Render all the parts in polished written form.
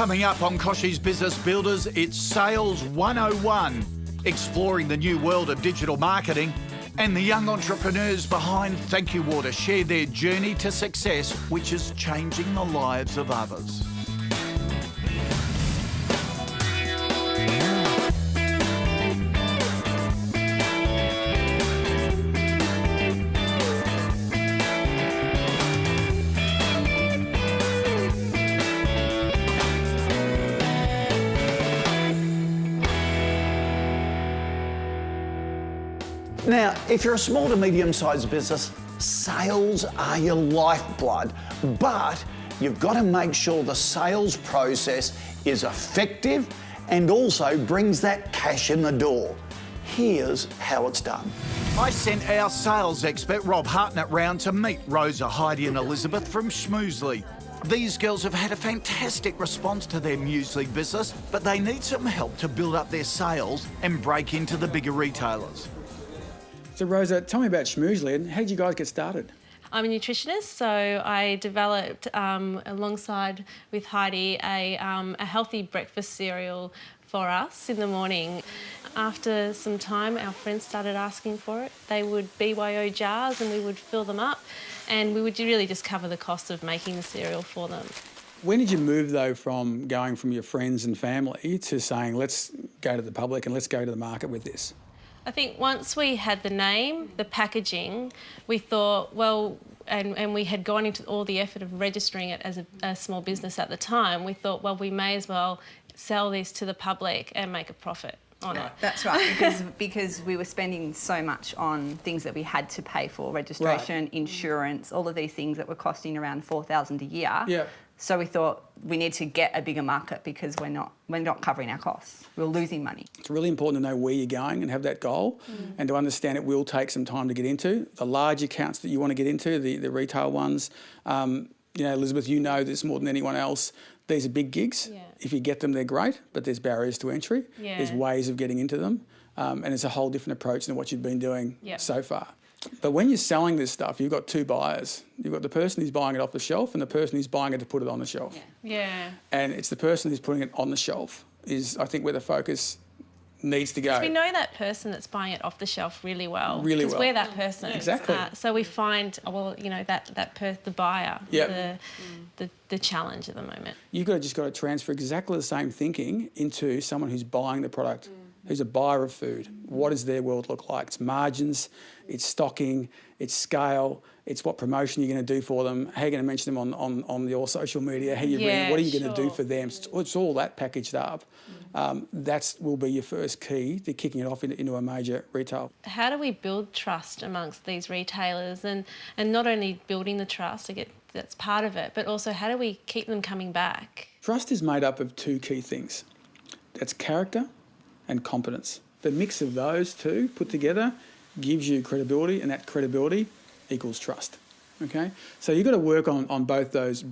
Coming up on Kochie's Business Builders, it's Sales 101, exploring the new world of digital marketing, and the young entrepreneurs behind Thank You Water share their journey to success, which is changing the lives of others. Now, if you're a small to medium-sized business, sales are your lifeblood, but you've got to make sure the sales process is effective and also brings that cash in the door. Here's how it's done. I sent our sales expert, Rob Hartnett, round to meet Rosa, Heidi and Elizabeth from Schmoozely. These girls have had a fantastic response to their muesli business, but they need some help to build up their sales and break into the bigger retailers. So Rosa, tell me about Schmoozely and how did you guys get started? I'm a nutritionist, so I developed, alongside with Heidi, a healthy breakfast cereal for us in the morning. After some time, our friends started asking for it. They would BYO jars and we would fill them up, and we would really just cover the cost of making the cereal for them. When did you move, though, from going from your friends and family to saying, let's go to the public and let's go to the market with this? I think once we had the name, the packaging, we thought, well, and we had gone into all the effort of registering it as a small business at the time, we thought, well, we may as well sell this to the public and make a profit on it. That's right, because we were spending so much on things that we had to pay for, registration, insurance, all of these things that were costing around $4,000 a year. Yeah. So we thought we need to get a bigger market because we're not covering our costs. We're losing money. It's really important to know where you're going and have that goal and to understand it will take some time to get into. The large accounts that you want to get into, the retail ones, Elizabeth, you know this more than anyone else, these are big gigs. Yeah. If you get them, they're great, but there's barriers to entry. Yeah. There's ways of getting into them, and it's a whole different approach than what you've been doing so far. But when you're selling this stuff, you've got two buyers. You've got the person who's buying it off the shelf and the person who's buying it to put it on the shelf. Yeah. And it's the person who's putting it on the shelf is, I think, where the focus needs to go. So we know that person that's buying it off the shelf really well. Really because well. we're that person. Exactly. So we find, the buyer, the challenge at the moment. You've just got to transfer exactly the same thinking into someone who's buying the product, who's a buyer of food. What does their world look like? It's margins, it's stocking, it's scale, it's what promotion you're going to do for them, how you're going to mention them on your social media, how you bring, what are you going to do for them? It's all that packaged up. That will be your first key to kicking it off into a major retail. How do we build trust amongst these retailers and not only building the trust, that's part of it, but also how do we keep them coming back? Trust is made up of two key things. That's character and competence. The mix of those two put together gives you credibility, and that credibility equals trust. Okay, so you've got to work on both those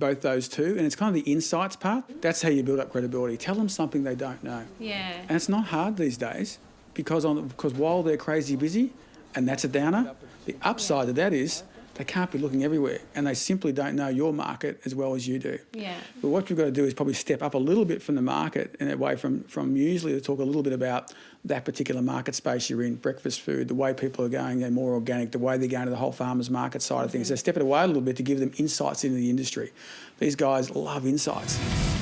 two, and it's kind of the insights part. That's how you build up credibility. Tell them something they don't know. Yeah. And it's not hard these days because while they're crazy busy, and that's a downer, the upside of that is they can't be looking everywhere, and they simply don't know your market as well as you do. Yeah. But what you've got to do is probably step up a little bit from the market and away from muesli to talk a little bit about that particular market space you're in, breakfast food, the way people are going, they're more organic, the way they're going to the whole farmers market side of things. So step it away a little bit to give them insights into the industry. These guys love insights.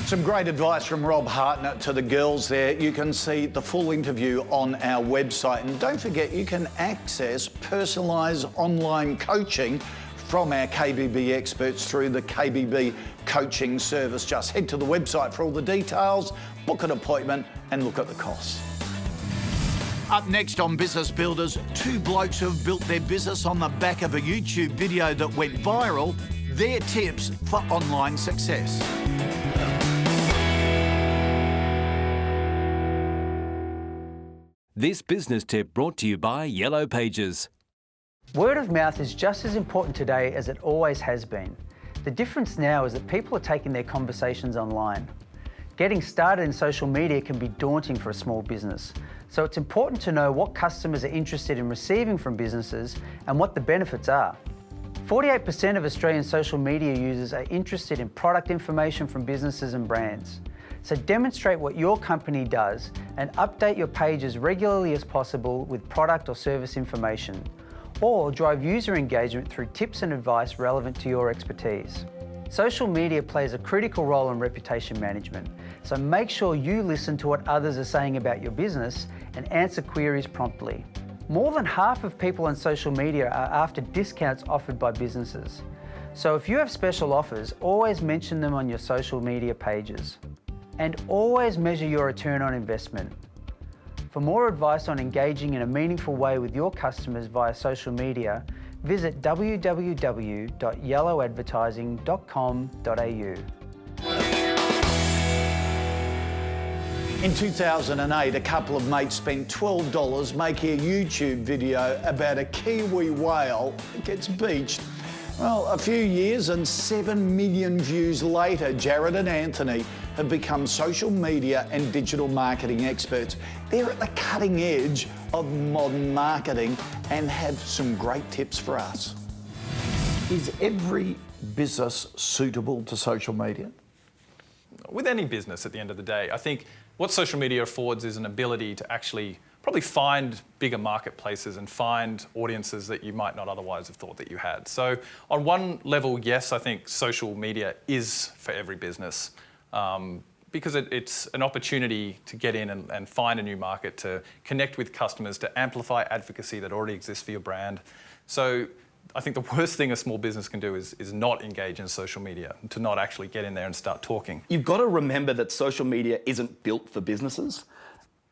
Some great advice from Rob Hartnett to the girls there. You can see the full interview on our website. And don't forget, you can access personalised online coaching from our KBB experts through the KBB coaching service. Just head to the website for all the details, book an appointment and look at the costs. Up next on Business Builders, two blokes who have built their business on the back of a YouTube video that went viral, their tips for online success. This business tip brought to you by Yellow Pages. Word of mouth is just as important today as it always has been. The difference now is that people are taking their conversations online. Getting started in social media can be daunting for a small business, so it's important to know what customers are interested in receiving from businesses and what the benefits are. 48% of Australian social media users are interested in product information from businesses and brands. So demonstrate what your company does and update your page as regularly as possible with product or service information, or drive user engagement through tips and advice relevant to your expertise. Social media plays a critical role in reputation management, so make sure you listen to what others are saying about your business and answer queries promptly. More than half of people on social media are after discounts offered by businesses. So if you have special offers, always mention them on your social media pages. And always measure your return on investment. For more advice on engaging in a meaningful way with your customers via social media, visit www.yellowadvertising.com.au. In 2008, a couple of mates spent $12 making a YouTube video about a Kiwi whale that gets beached. Well, a few years and 7 million views later, Jared and Anthony have become social media and digital marketing experts. They're at the cutting edge of modern marketing and have some great tips for us. Is every business suitable to social media? With any business at the end of the day, I think what social media affords is an ability to actually probably find bigger marketplaces and find audiences that you might not otherwise have thought that you had. So on one level, yes, I think social media is for every business because it's an opportunity to get in and find a new market, to connect with customers, to amplify advocacy that already exists for your brand. So I think the worst thing a small business can do is not engage in social media, to not actually get in there and start talking. You've got to remember that social media isn't built for businesses.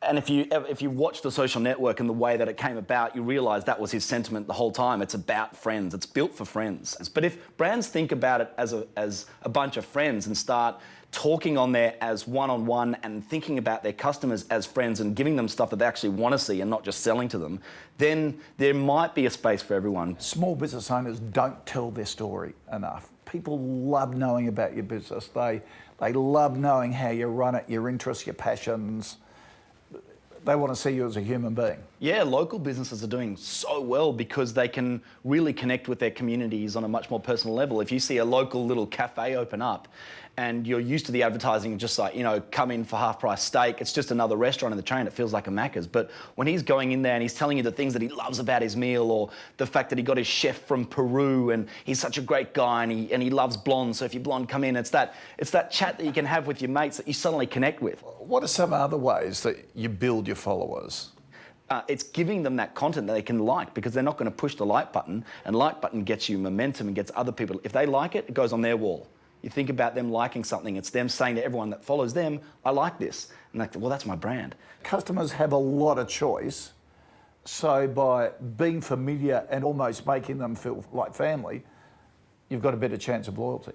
And if you watch The Social Network and the way that it came about, you realise that was his sentiment the whole time. It's about friends. It's built for friends. But if brands think about it as a bunch of friends and start talking on there as one-on-one and thinking about their customers as friends and giving them stuff that they actually want to see and not just selling to them, then there might be a space for everyone. Small business owners don't tell their story enough. People love knowing about your business. They love knowing how you run it, your interests, your passions. They want to see you as a human being. Yeah, local businesses are doing so well because they can really connect with their communities on a much more personal level. If you see a local little cafe open up and you're used to the advertising, just like, come in for half-price steak, it's just another restaurant in the chain, it feels like a Macca's. But when he's going in there and he's telling you the things that he loves about his meal, or the fact that he got his chef from Peru and he's such a great guy and he loves blonde, so if you're blonde, come in. It's that chat that you can have with your mates that you suddenly connect with. What are some other ways that you build your followers? It's giving them that content that they can like, because they're not going to push the like button, and like button gets you momentum and gets other people. If they like it, it goes on their wall. You think about them liking something, it's them saying to everyone that follows them, I like this. And they think, well, that's my brand. Customers have a lot of choice, so by being familiar and almost making them feel like family, you've got a better chance of loyalty.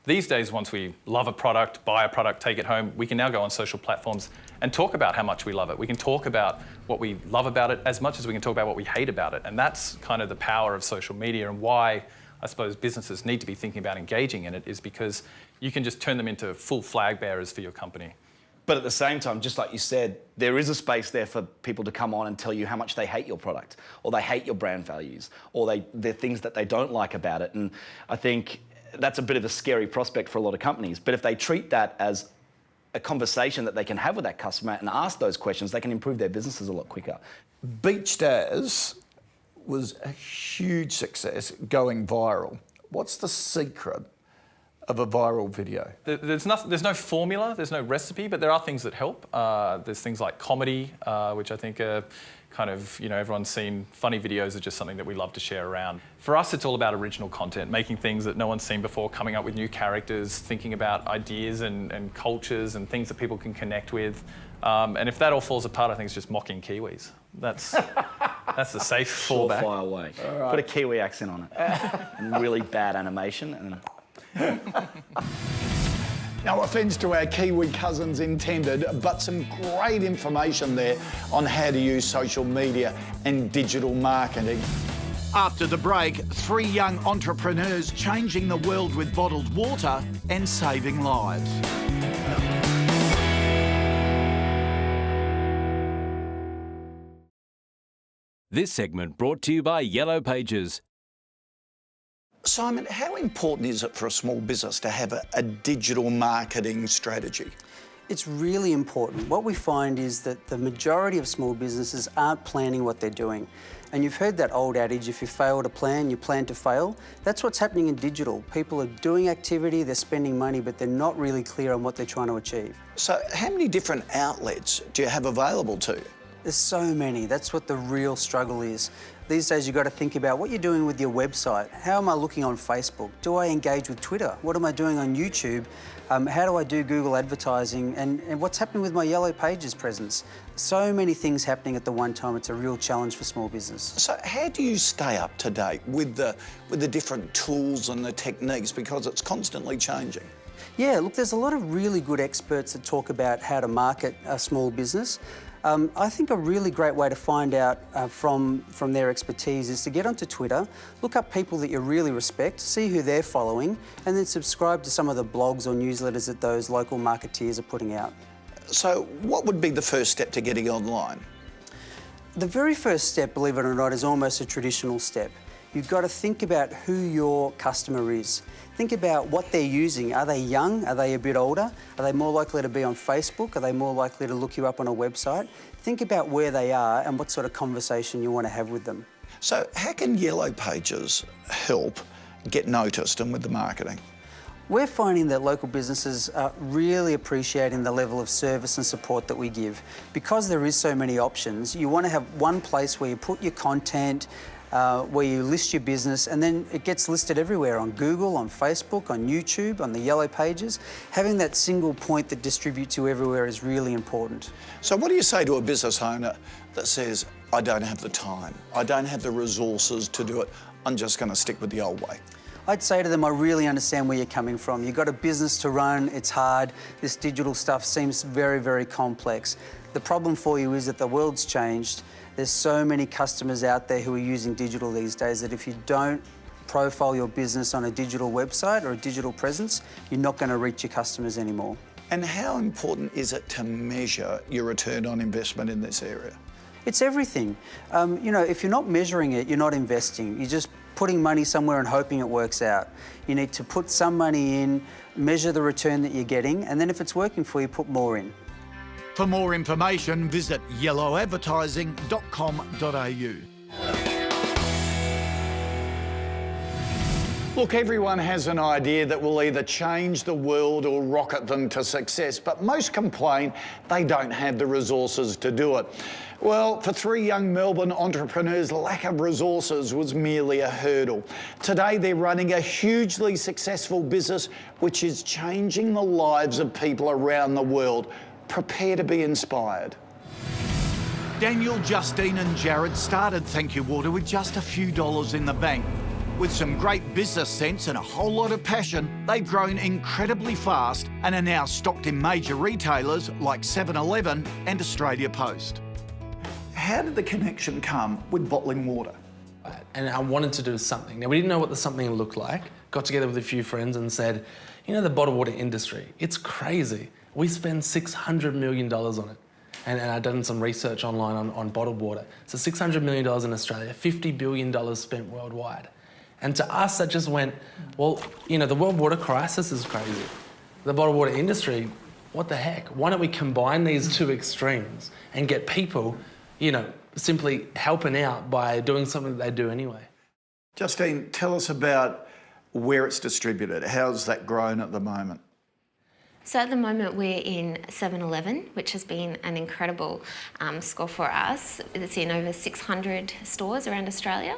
These days, once we love a product, buy a product, take it home, we can now go on social platforms and talk about how much we love it. We can talk about what we love about it as much as we can talk about what we hate about it. And that's kind of the power of social media, and why I suppose businesses need to be thinking about engaging in it, is because you can just turn them into full flag bearers for your company. But at the same time, just like you said, there is a space there for people to come on and tell you how much they hate your product, or they hate your brand values, or they're things that they don't like about it. And I think that's a bit of a scary prospect for a lot of companies. But if they treat that as a conversation that they can have with that customer and ask those questions, they can improve their businesses a lot quicker. Beached As was a huge success, going viral. What's the secret of a viral video? There's no formula, there's no recipe, but there are things that help. There's things like comedy, which I think are kind of, everyone's seen. Funny videos are just something that we love to share around. For us, it's all about original content, making things that no one's seen before, coming up with new characters, thinking about ideas and cultures and things that people can connect with. And if that all falls apart, I think it's just mocking Kiwis. That's the safe fallback. Surefire way. Right. Put a Kiwi accent on it. And really bad animation. And No offence to our Kiwi cousins intended, but some great information there on how to use social media and digital marketing. After the break, 3 young entrepreneurs changing the world with bottled water and saving lives. This segment brought to you by Yellow Pages. Simon, how important is it for a small business to have a digital marketing strategy? It's really important. What we find is that the majority of small businesses aren't planning what they're doing. And you've heard that old adage, if you fail to plan, you plan to fail. That's what's happening in digital. People are doing activity, they're spending money, but they're not really clear on what they're trying to achieve. So how many different outlets do you have available to you? There's so many. That's what the real struggle is. These days you've got to think about what you're doing with your website. How am I looking on Facebook? Do I engage with Twitter? What am I doing on YouTube? How do I do Google advertising? And what's happening with my Yellow Pages presence? So many things happening at the one time. It's a real challenge for small business. So how do you stay up to date with the different tools and the techniques, because it's constantly changing? Yeah, look, there's a lot of really good experts that talk about how to market a small business. I think a really great way to find out from their expertise is to get onto Twitter, look up people that you really respect, see who they're following, and then subscribe to some of the blogs or newsletters that those local marketeers are putting out. So what would be the first step to getting online? The very first step, believe it or not, is almost a traditional step. You've got to think about who your customer is. Think about what they're using. Are they young? Are they a bit older? Are they more likely to be on Facebook? Are they more likely to look you up on a website? Think about where they are and what sort of conversation you want to have with them. So how can Yellow Pages help get noticed and with the marketing? We're finding that local businesses are really appreciating the level of service and support that we give. Because there is so many options, you want to have one place where you put your content, where you list your business, and then it gets listed everywhere, on Google, on Facebook, on YouTube, on the Yellow Pages. Having that single point that distributes you everywhere is really important. So what do you say to a business owner that says, I don't have the time, I don't have the resources to do it, I'm just going to stick with the old way? I'd say to them, I really understand where you're coming from. You've got a business to run, it's hard. This digital stuff seems very, very complex. The problem for you is that the world's changed. There's so many customers out there who are using digital these days that if you don't profile your business on a digital website or a digital presence, you're not going to reach your customers anymore. And how important is it to measure your return on investment in this area? It's everything. You know, if you're not measuring it, you're not investing. You're just putting money somewhere and hoping it works out. You need to put some money in, measure the return that you're getting, and then if it's working for you, put more in. For more information, visit yellowadvertising.com.au. Look, everyone has an idea that will either change the world or rocket them to success, but most complain they don't have the resources to do it. Well, for 3 young Melbourne entrepreneurs, lack of resources was merely a hurdle. Today, they're running a hugely successful business which is changing the lives of people around the world. Prepare to be inspired. Daniel, Justine and Jared started Thank You Water with just a few dollars in the bank. With some great business sense and a whole lot of passion, they've grown incredibly fast and are now stocked in major retailers like 7-Eleven and Australia Post. How did the connection come with bottling water? And I wanted to do something. Now, we didn't know what the something looked like. Got together with a few friends and said, you know, the bottled water industry, it's crazy. We spend $600 million on it. And I've done some research online on bottled water. So $600 million in Australia, $50 billion spent worldwide. And to us, that just went, well, you know, the world water crisis is crazy. The bottled water industry, what the heck? Why don't we combine these two extremes and get people, you know, simply helping out by doing something that they do anyway? Justine, tell us about where it's distributed. How's that grown at the moment? So at the moment we're in 7-Eleven, which has been an incredible score for us. It's in over 600 stores around Australia.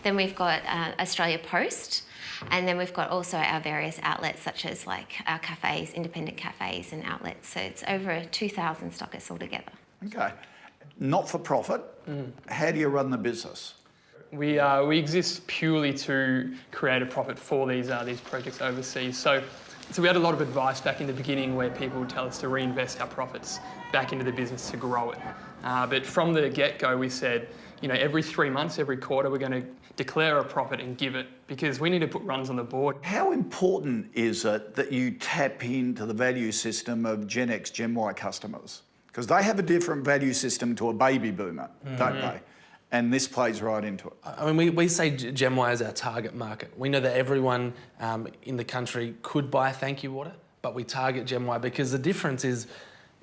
Then we've got Australia Post, and then we've got also our various outlets such as like our cafes, independent cafes and outlets. So it's over 2,000 stockists altogether. Okay. Not for profit. How do you run the business? We exist purely to create a profit for these projects overseas. So we had a lot of advice back in the beginning where people would tell us to reinvest our profits back into the business to grow it. But from the get-go, we said, you know, every 3 months, every quarter, we're going to declare a profit and give it because we need to put runs on the board. How important is it that you tap into the value system of Gen X, Gen Y customers? Because they have a different value system to a baby boomer, don't they? And this plays right into it. I mean, we say Gen Y is our target market. We know that everyone in the country could buy Thank You Water, but we target Gen Y because the difference is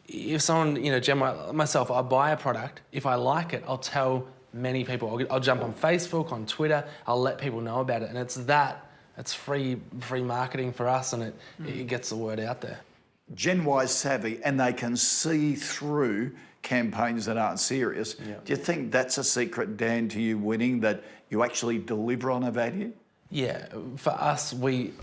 if someone, Jen, myself, I buy a product, if I like it, I'll tell many people. I'll jump on Facebook, on Twitter, I'll let people know about it. And it's free marketing for us, and it gets the word out there. Gen Y's savvy, and they can see through campaigns that aren't serious. Yeah. Do you think that's a secret, Dan, to you winning, that you actually deliver on a value? Yeah, for us,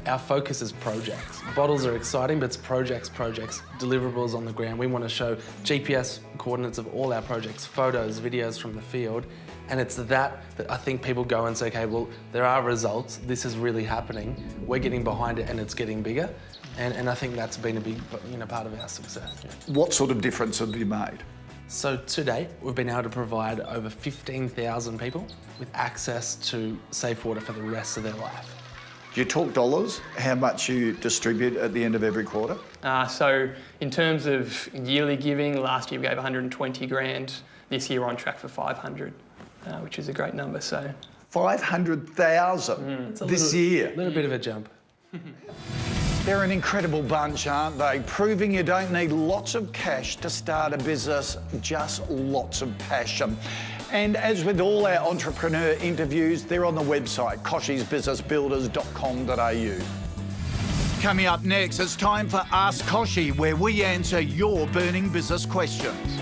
our focus is projects. Bottles are exciting, but it's projects, deliverables on the ground. We want to show GPS coordinates of all our projects, photos, videos from the field, and it's that I think people go and say, okay, well, there are results, this is really happening, we're getting behind it and it's getting bigger, and I think that's been a big part of our success. Yeah. What sort of difference have you made? So to date, we've been able to provide over 15,000 people with access to safe water for the rest of their life. Do you talk dollars? How much you distribute at the end of every quarter? So in terms of yearly giving, last year we gave 120 grand. This year we're on track for 500, which is a great number. So 500,000 this year. A little bit of a jump. They're an incredible bunch, aren't they? Proving you don't need lots of cash to start a business, just lots of passion. And as with all our entrepreneur interviews, they're on the website, kochiesbusinessbuilders.com.au. Coming up next, it's time for Ask Kochie, where we answer your burning business questions.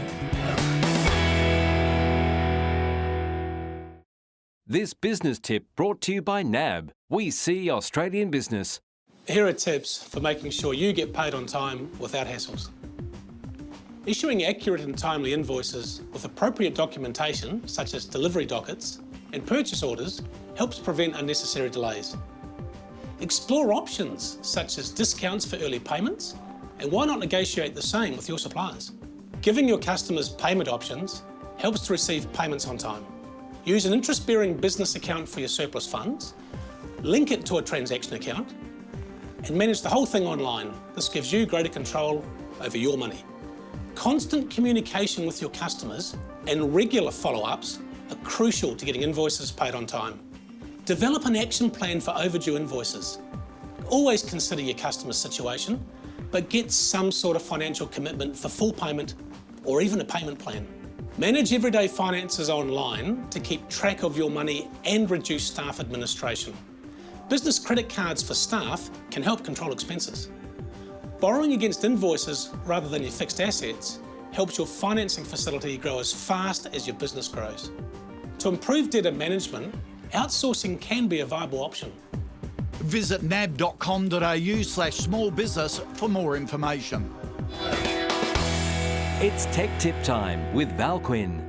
This business tip brought to you by NAB. We see Australian business. Here are tips for making sure you get paid on time without hassles. Issuing accurate and timely invoices with appropriate documentation, such as delivery dockets and purchase orders, helps prevent unnecessary delays. Explore options such as discounts for early payments, and why not negotiate the same with your suppliers? Giving your customers payment options helps to receive payments on time. Use an interest-bearing business account for your surplus funds, link it to a transaction account, and manage the whole thing online. This gives you greater control over your money. Constant communication with your customers and regular follow-ups are crucial to getting invoices paid on time. Develop an action plan for overdue invoices. Always consider your customer's situation, but get some sort of financial commitment for full payment or even a payment plan. Manage everyday finances online to keep track of your money and reduce staff administration. Business credit cards for staff can help control expenses. Borrowing against invoices rather than your fixed assets helps your financing facility grow as fast as your business grows. To improve debtor management, outsourcing can be a viable option. Visit nab.com.au/small business for more information. It's Tech Tip Time with Val Quinn.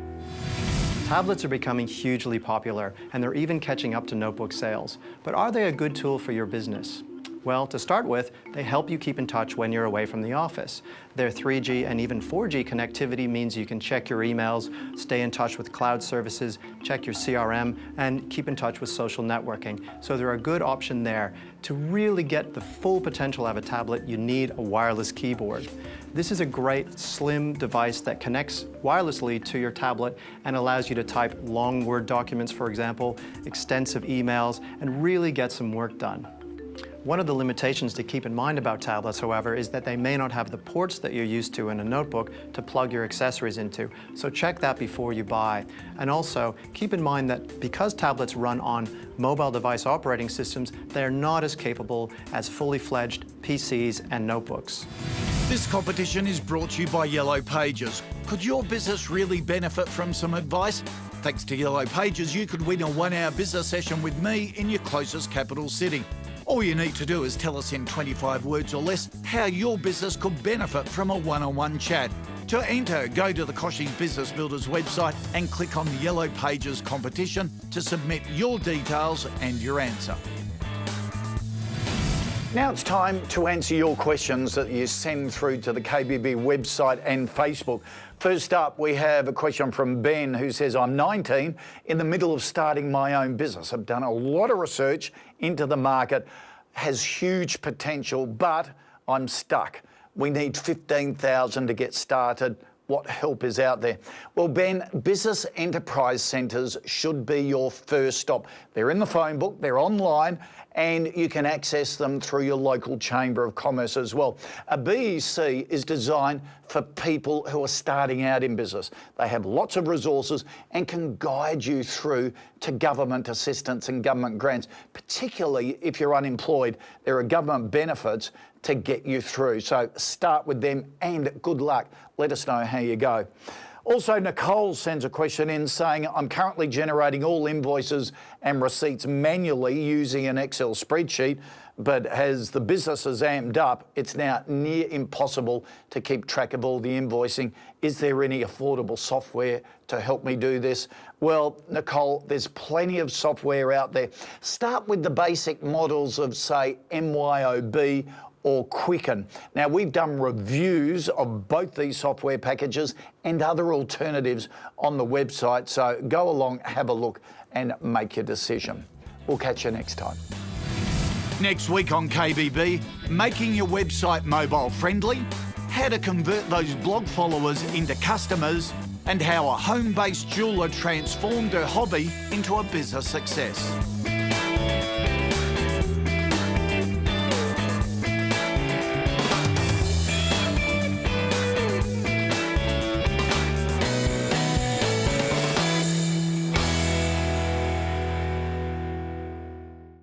Tablets are becoming hugely popular, and they're even catching up to notebook sales. But are they a good tool for your business? Well, to start with, they help you keep in touch when you're away from the office. Their 3G and even 4G connectivity means you can check your emails, stay in touch with cloud services, check your CRM, and keep in touch with social networking. So they're a good option there. To really get the full potential of a tablet, you need a wireless keyboard. This is a great slim device that connects wirelessly to your tablet and allows you to type long Word documents, for example, extensive emails, and really get some work done. One of the limitations to keep in mind about tablets, however, is that they may not have the ports that you're used to in a notebook to plug your accessories into. So check that before you buy. And also, keep in mind that because tablets run on mobile device operating systems, they are not as capable as fully fledged PCs and notebooks. This competition is brought to you by Yellow Pages. Could your business really benefit from some advice? Thanks to Yellow Pages, you could win a 1-hour business session with me in your closest capital city. All you need to do is tell us in 25 words or less how your business could benefit from a one-on-one chat. To enter, go to the Kochie Business Builders website and click on the Yellow Pages competition to submit your details and your answer. Now it's time to answer your questions that you send through to the KBB website and Facebook. First up, we have a question from Ben who says, I'm 19, in the middle of starting my own business. I've done a lot of research into the market, has huge potential, but I'm stuck. We need $15,000 to get started. what help is out there. Well, Ben, business enterprise centres should be your first stop. They're in the phone book, they're online, and you can access them through your local Chamber of Commerce as well. A BEC is designed for people who are starting out in business. They have lots of resources and can guide you through to government assistance and government grants, particularly if you're unemployed. There are government benefits to get you through. So start with them and good luck. Let us know how you go. Also, Nicole sends a question in saying, I'm currently generating all invoices and receipts manually using an Excel spreadsheet, but as the business has amped up, it's now near impossible to keep track of all the invoicing. Is there any affordable software to help me do this? Well, Nicole, there's plenty of software out there. Start with the basic models of, say, MYOB or Quicken. Now, we've done reviews of both these software packages and other alternatives on the website, so go along, have a look and make your decision. We'll catch you next time. Next week on KBB, making your website mobile friendly, how to convert those blog followers into customers, and how a home-based jeweller transformed her hobby into a business success.